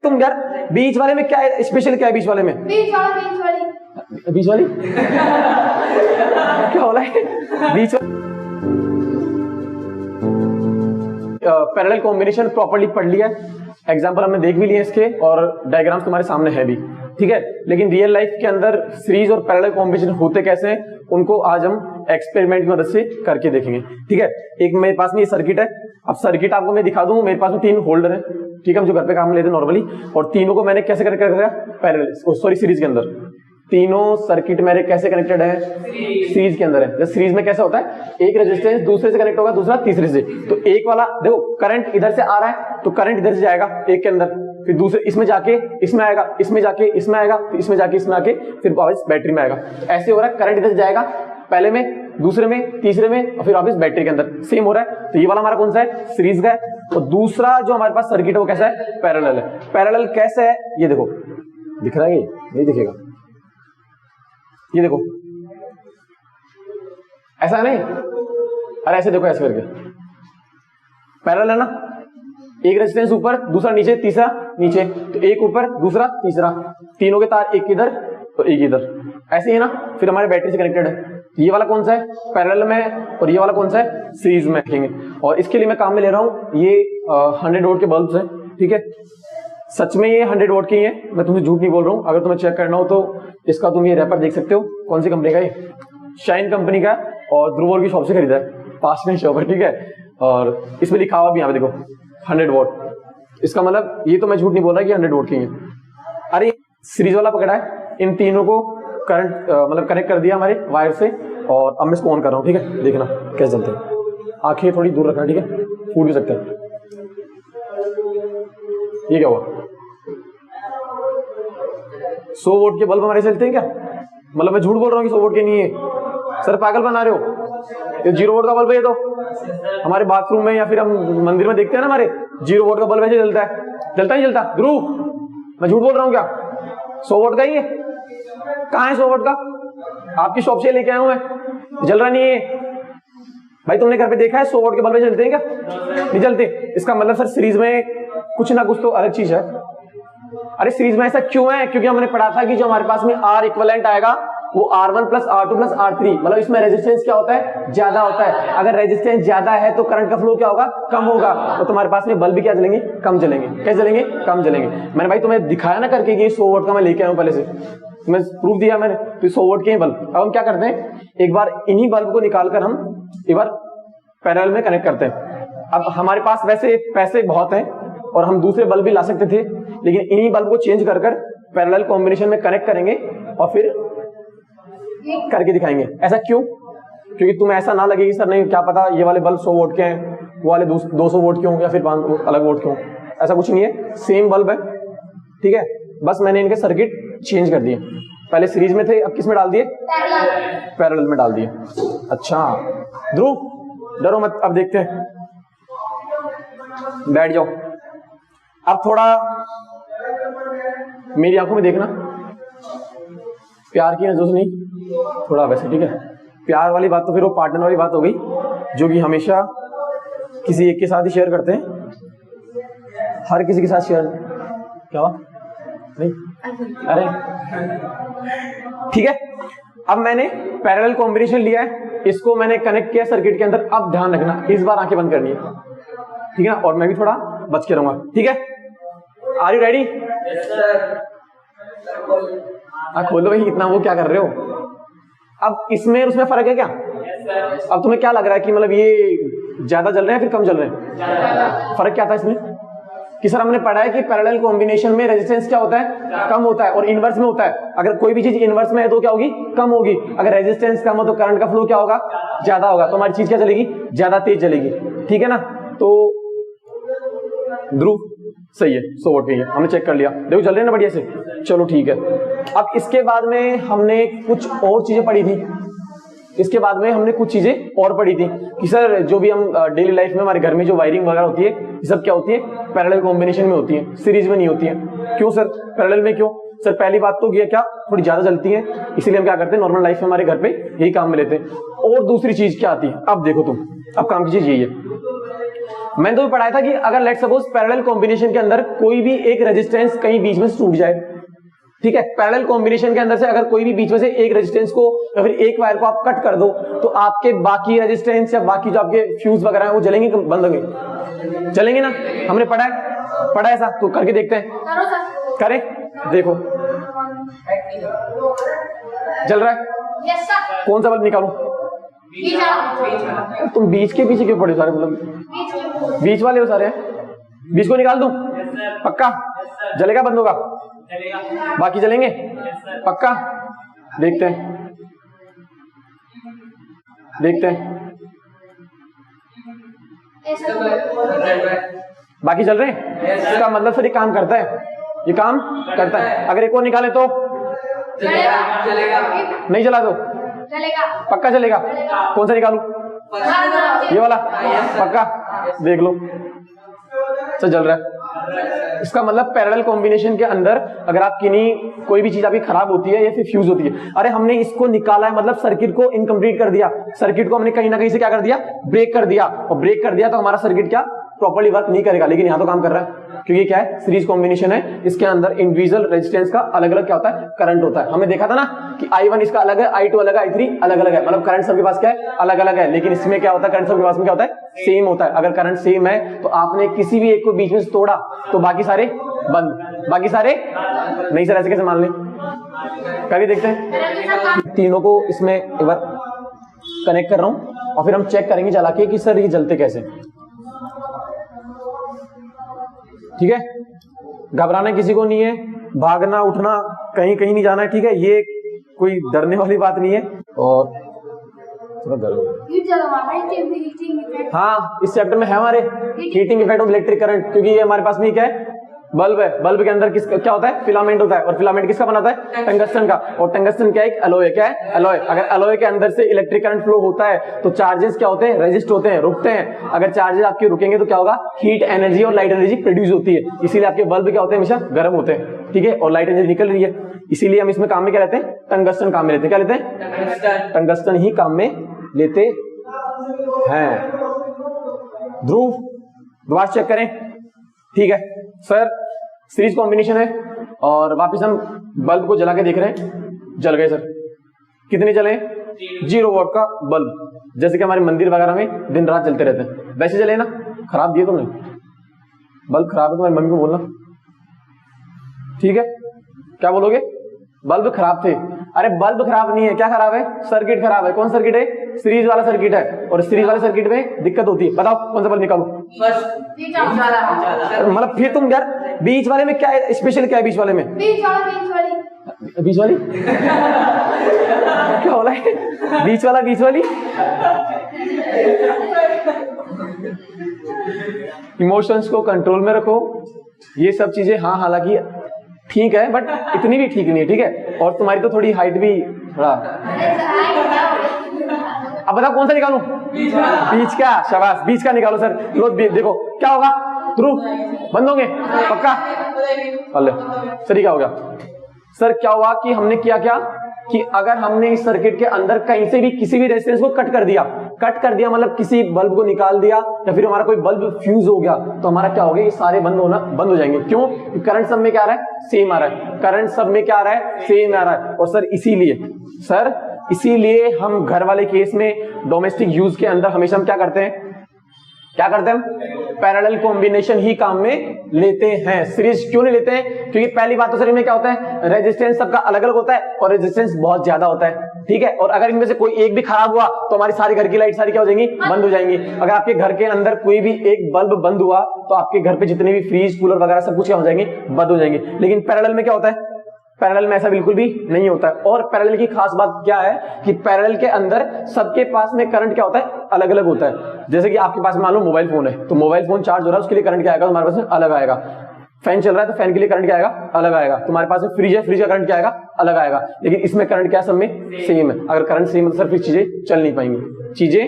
तुम यार बीच वाले में क्या है स्पेशल, क्या है बीच वाले में? बीच वाली क्या हो रहा है बीच पैरेलल कॉम्बिनेशन प्रॉपर्ली पढ़ लिया है, एग्जांपल हमने देख भी लिए इसके और डायग्राम्स तुम्हारे सामने है भी, ठीक है। लेकिन रियल लाइफ के अंदर सीरीज और पैरेलल कॉम्बिनेशन होते कैसे हैं उनको आज हम एक्सपेरिमेंट की मदद से करके देखेंगे, ठीक है। एक मेरे पास में ये सर्किट है, अब सर्किट आपको मैं दिखा दूं, मेरे पास में 3 होल्डर है, ठीक है, हम जो घर पे काम लेते हैं नॉर्मली, और तीनों को मैंने कैसे कनेक्ट कर दिया पैरेलल, सॉरी सीरीज के अंदर। तीनों सर्किट मेरे कैसे कनेक्टेड है? सीरीज के अंदर है। जैसे सीरीज में कैसा होता है, एक रेजिस्टेंस दूसरे से कनेक्ट होगा, दूसरा तीसरे से, तो एक वाला देखो करंट इधर से आ रहा है तो करंट इधर से जाएगा एक के अंदर, फिर दूसरे इसमें जाके इसमें आएगा, इसमें जाके इसमें आएगा, फिर इसमें जाके इसमें आके फिर वापस बैटरी में आएगा। ऐसे हो रहा है, करंट इधर से जाएगा पहले में, दूसरे में, तीसरे में, और फिर वापस बैटरी के अंदर सेम हो रहा है। तो ये वाला हमारा कौन सा है? सीरीज का है। और दूसरा जो हमारे पास सर्किट है वो कैसा है? पैरेलल है। पैरेलल कैसे है ये देखो, दिख रहा है? ये नहीं दिखेगा, ये देखो ऐसा नहीं, अरे ऐसे देखो, ऐसे करके पैरेलल है ना, एक रेजिस्टेंस ऊपर दूसरा नीचे तीसरा नीचे, तो एक ऊपर दूसरा तीसरा, तीनों के तार एक इधर और एक इधर, ऐसे ही ना। फिर हमारे बैटरी से कनेक्टेड है। ये वाला कौन सा है? पैरेलल में, और ये वाला कौन सा है? सीरीज में रखेंगे। और इसके लिए मैं काम में ले रहा हूं ये 100 वोल्ट के बल्ब है, ठीक है। सच में ये 100 वोल्ट के ही है, मैं तुम्हें झूठ नहीं बोल रहा हूँ। अगर तुम्हें चेक करना हो तो इसका तुम ये रैपर देख सकते हो, कौन सी कंपनी का, ये शाइन कंपनी का, और ध्रुव की शॉप से खरीदा है, पास में शॉप है, ठीक है। और इसमें लिखा हुआ भी यहाँ पे देखो 100 वोट, इसका मतलब ये तो मैं झूठ नहीं बोल रहा कि 100 वोट की है। अरे सीरीज वाला पकड़ा है, इन तीनों को करंट मतलब कनेक्ट कर दिया हमारे वायर से, और अब मैं इसको ऑन कर रहा हूँ, ठीक है। देखना कैसे चलते हैं, आंखें थोड़ी दूर रखना, ठीक है, फूट भी सकते हैं। ये क्या हुआ? 100 वोट के बल्ब हमारे चलते हैं क्या? मतलब मैं झूठ बोल रहा हूँ कि 100 वोट के नहीं है? सर पागल बना रहे हो, ये 0 वोट का बल्ब है। ये तो हमारे बाथरूम में या फिर हम मंदिर में देखते हैं ना, हमारे 0 वोट का बल्ब ऐसे जलता है, जलता नहीं जलता? ध्रुव मैं झूठ बोल रहा हूँ क्या? 100 वोट का ही है? कहाँ है 100 वोट का? आपकी शॉप से लेके आया हूं मैं, जल रहा नहीं है भाई। तुमने घर पे देखा है 100 वोट के बल्ब जलते हैं क्या? नहीं जलते। इसका मतलब सर सीरीज में कुछ ना कुछ तो अलग चीज है। अरे सीरीज में ऐसा क्यों है? क्योंकि हमने पढ़ा था कि जो हमारे पास में R इक्विवेलेंट आएगा वो R1 plus R2 plus R3, मतलब इसमें रेजिस्टेंस क्या होता है? ज्यादा होता है। अगर रेजिस्टेंस ज्यादा है तो करंट का फ्लो क्या होगा? कम होगा। तो तुम्हारे पास में बल्ब भी क्या जलेंगे? कम जलेंगे। कैसे जलेंगे? कम जलेंगे। मैंने भाई तुम्हें दिखाया ना करके कि 100 वोट का मैं लेके आया हूं, पहले से मैं प्रूफ दिया मैंने, तो 100 वोट के बल्ब। अब हम क्या करते हैं, एक बार इन्हीं बल्ब को निकालकर हम एक बार पैरेलल में कनेक्ट करते हैं। अब हमारे पास वैसे पैसे बहुत हैं और हम दूसरे बल्ब भी ला सकते थे, लेकिन इन्हीं बल्ब को चेंज कर पैरेलल कॉम्बिनेशन में कनेक्ट करेंगे और फिर करके दिखाएंगे। ऐसा क्यों? क्योंकि तुम्हें ऐसा ना लगे कि सर नहीं क्या पता ये वाले बल्ब 100 वोट के हैं, वो वाले 200 वोट क्यों या फिर 5 अलग वोट क्यों। ऐसा कुछ नहीं है, सेम बल्ब है, ठीक है। बस मैंने इनके सर्किट चेंज कर दिए, पहले सीरीज में थे, अब किस में डाल दिए? पैरेलल में डाल दिए। अच्छा ध्रुव डरो मत, अब देखते हैं, बैठ जाओ। अब थोड़ा मेरी आंखों में देखना, प्यार की नजरों से नहीं, थोड़ा वैसे, ठीक है। प्यार वाली बात तो फिर वो पार्टनर वाली बात हो गई, जो कि हमेशा किसी एक के साथ ही शेयर करते हैं, हर किसी के साथ शेयर। क्या हुआ? नहीं, अरे ठीक है। अब मैंने पैरेलल कॉम्बिनेशन लिया है, इसको मैंने कनेक्ट किया सर्किट के अंदर। अब ध्यान रखना, इस बार आंखें बंद करनी है, ठीक है ना, और मैं भी थोड़ा बच के रहूंगा, ठीक है। Are you ready? खोलो भाई, इतना वो क्या कर रहे हो? अब इसमें उसमें फर्क है क्या? अब तुम्हें क्या लग रहा है कि मतलब ये ज्यादा जल रहे हैं फिर कम जल रहे हैं? फर्क क्या था इसमें कि सर हमने पढ़ा है कि पैरेलल कॉम्बिनेशन में रेजिस्टेंस क्या होता है? कम होता है, और इनवर्स में होता है। अगर कोई भी चीज इनवर्स में है तो क्या होगी? कम होगी। अगर रेजिस्टेंस कम हो तो करंट का फ्लो क्या होगा? ज्यादा होगा। तो हमारी चीज क्या चलेगी? ज्यादा तेज चलेगी, ठीक है ना। तो ध्रुव सही है, 100 वोट की है, हमने चेक कर लिया, देखो चल रहे हैं ना बढ़िया से, चलो ठीक है। अब इसके बाद में हमने कुछ और चीजें पढ़ी थी, इसके बाद में हमने कुछ चीजें और पढ़ी थी कि सर जो भी हम डेली लाइफ में हमारे घर में जो वायरिंग वगैरह होती है, ये सब क्या होती है? पैरेलल कॉम्बिनेशन में होती है, सीरीज में नहीं होती है। क्यों सर पैरेलल में क्यों? सर पहली बात तो ये क्या, थोड़ी ज्यादा जलती है, इसीलिए हम क्या करते हैं नॉर्मल लाइफ में हमारे घर पे यही काम में लेते हैं। और दूसरी चीज क्या आती है? अब देखो तुम, अब काम की चीज यही है, मैंने तो भी पढ़ाया था कि अगर लेट सपोज पैरेलल कॉम्बिनेशन के अंदर कोई भी एक रेजिस्टेंस कहीं बीच में से टूट जाए, ठीक है, पैरेलल कॉम्बिनेशन के अंदर से अगर कोई भी बीच में से एक रेजिस्टेंस को या फिर एक वायर को आप कट कर दो, तो आपके बाकी रेजिस्टेंस या बाकी जो आपके फ्यूज वगैरह है वो जलेंगे कि बंद होंगे? चलेंगे ना, हमने पढ़ा है ऐसा, तो करके देखते हैं। करो सर। करें, देखो जल रहा है। Yes sir. कौन सा बल्ब निकालूं? बीच वाला। तुम बीच के पीछे क्यों पड़े सारे, मतलब बीच के। बीच वाले हो सारे? बीच को निकाल दूं? पक्का जलेगा, बंद होगा? बाकी जलेंगे पक्का? देखते हैं बाकी चल रहे हैं। इसका मतलब फिर ये काम करता है, अगर एक और निकाले तो चलेगा। नहीं चला तो चलेगा। पक्का चलेगा। कौन सा निकालूं? ये वाला पक्का? देख लो सर, जल रहा है। इसका मतलब पैरेलल कॉम्बिनेशन के अंदर अगर आप कोई भी चीज आपकी खराब होती है या फिर फ्यूज होती है, अरे हमने इसको निकाला है, मतलब सर्किट को इनकम्प्लीट कर दिया, सर्किट को हमने कहीं ना कहीं से क्या कर दिया, ब्रेक कर दिया, और ब्रेक कर दिया तो हमारा सर्किट क्या प्रॉपर्ली वर्क नहीं करेगा। लेकिन यहां तो काम कर रहा है, क्योंकि क्या है, सीरीज कॉम्बिनेशन है, इसके अंदर इंडिविजुअल रेजिस्टेंस का अलग अलग क्या होता है, करंट होता है। हमने देखा था ना कि I1 इसका अलग है, I2 अलग है, I3 अलग अलग है, मतलब करंट सबके पास क्या है, अलग अलग है। लेकिन इसमें क्या होता है, करंट सबके पास में क्या होता है, सेम होता है। अगर करंट सेम है तो आपने किसी भी एक को बीच में से तोड़ा तो बाकी सारे बंद, बाकी सारे नहीं। सर ऐसे कैसे मान लें, कभी देखते हैं। तीनों को इसमें एक बार कनेक्ट कर रहा हूं और फिर हम चेक करेंगे चला के कि सर ये जलते कैसे। ठीक है, घबराना किसी को नहीं है, भागना उठना कहीं नहीं जाना है, ठीक है, ये कोई डरने वाली बात नहीं है। और थोड़ा हाँ, इस चैप्टर में है हमारे heating effect of electric current, क्योंकि ये हमारे पास में क्या है, बल्ब है, बल्ब के अंदर क्या होता है, फिलामेंट होता है, और फिलामेंट किसका बनाता है, टंगस्टन का। और टंगस्टन क्या है, एक एलॉय है। क्या है, एलॉय। अगर एलॉय के अंदर से इलेक्ट्रिक करंट फ्लो होता है तो चार्जेस क्या होते हैं, रेजिस्ट होते हैं, रुकते हैं। अगर चार्जेस आपके रुकेंगे तो क्या होगा, हीट एनर्जी और लाइट एनर्जी प्रोड्यूस होती है, इसीलिए आपके बल्ब क्या होते हैं, हमेशा गर्म होते हैं, ठीक है, और लाइट एनर्जी निकल रही है। इसीलिए हम इसमें काम में क्या लेते हैं, टंगस्टन काम में लेते हैं। क्या लेते हैं, टंगस्टन ही काम में लेते हैं। ध्रुव दोबारा चेक करें, ठीक है सर, सीरीज कॉम्बिनेशन है और वापस हम बल्ब को जला के देख रहे हैं। जल गए सर, कितने जले, 0 वॉट का बल्ब, जैसे कि हमारे मंदिर वगैरह में दिन रात जलते रहते हैं, वैसे जले ना। खराब दिए तुमने बल्ब, खराब है, तुम्हारी मम्मी को बोलना, ठीक है। क्या बोलोगे, बल्ब खराब थे? अरे बल्ब खराब नहीं है, क्या खराब है, सर्किट खराब है। कौन सर्किट है, सीरीज वाला सर्किट है, और सीरीज वाले सर्किट में दिक्कत होती है। बताओ कौन सा बल्ब निकालू? मतलब फिर तुम यार, बीच वाले में क्या है, स्पेशल क्या है बीच वाले में? बीच वाली क्या बोला है, बीच वाली इमोशंस को कंट्रोल में रखो, ये सब चीजें हाँ हालांकि ठीक है, बट इतनी भी ठीक नहीं है, ठीक है। और तुम्हारी तो थोड़ी हाइट भी थोड़ा। अब बताओ कौन सा निकालूं, बीच का, शाबाश, बीच का निकालो सर। लो देखो क्या होगा, थ्रू बंद होंगे पक्का। अल्ले सर, क्या हो गया सर, क्या हुआ कि हमने किया क्या कि अगर हमने इस सर्किट के अंदर कहीं से भी किसी भी रेजिस्टेंस को कट कर दिया मतलब किसी बल्ब को निकाल दिया, या फिर हमारा कोई बल्ब फ्यूज हो गया, तो हमारा क्या हो गया, ये सारे बंद हो जाएंगे। क्यों, करंट सब में क्या आ रहा है, सेम आ रहा है, करंट सब में क्या आ रहा है, सेम आ रहा है। और सर इसीलिए हम घर वाले केस में, डोमेस्टिक यूज के अंदर हमेशा हम क्या करते हैं, पैरेलल कॉम्बिनेशन ही काम में लेते हैं। सीरीज क्यों नहीं लेते हैं, क्योंकि पहली बात तो सर इनमें क्या होता है, रेजिस्टेंस सबका अलग अलग होता है और रेजिस्टेंस बहुत ज्यादा होता है, ठीक है। और अगर इनमें से कोई एक भी खराब हुआ तो हमारी सारी घर की लाइट सारी क्या हो जाएंगी, बंद हो जाएंगी। अगर आपके घर के अंदर कोई भी एक बल्ब बंद हुआ तो आपके घर पे जितने भी फ्रीज कूलर वगैरह सब कुछ क्या हो जाएंगे, बंद हो जाएंगे। लेकिन पैरेलल में क्या होता है, पैरेलल में ऐसा बिल्कुल भी नहीं होता है। और पैरेलल की खास बात क्या है कि पैरेलल के अंदर सबके पास में करंट क्या होता है, अलग अलग होता है। जैसे कि आपके पास मान लो मोबाइल फोन है, तो मोबाइल फोन चार्ज हो रहा है, उसके लिए करंट क्या आएगा, तुम्हारे पास में अलग आएगा। फैन चल रहा है तो फैन के लिए करंट क्या आएगा, अलग आएगा। तुम्हारे पास में फ्रिज है, फ्रिज का करंट क्या आएगा, अलग आएगा। लेकिन इसमें करंट क्या सब में सेम है। अगर करंट सेम है तो सर फिर चीजें चल नहीं पाएंगी, चीजें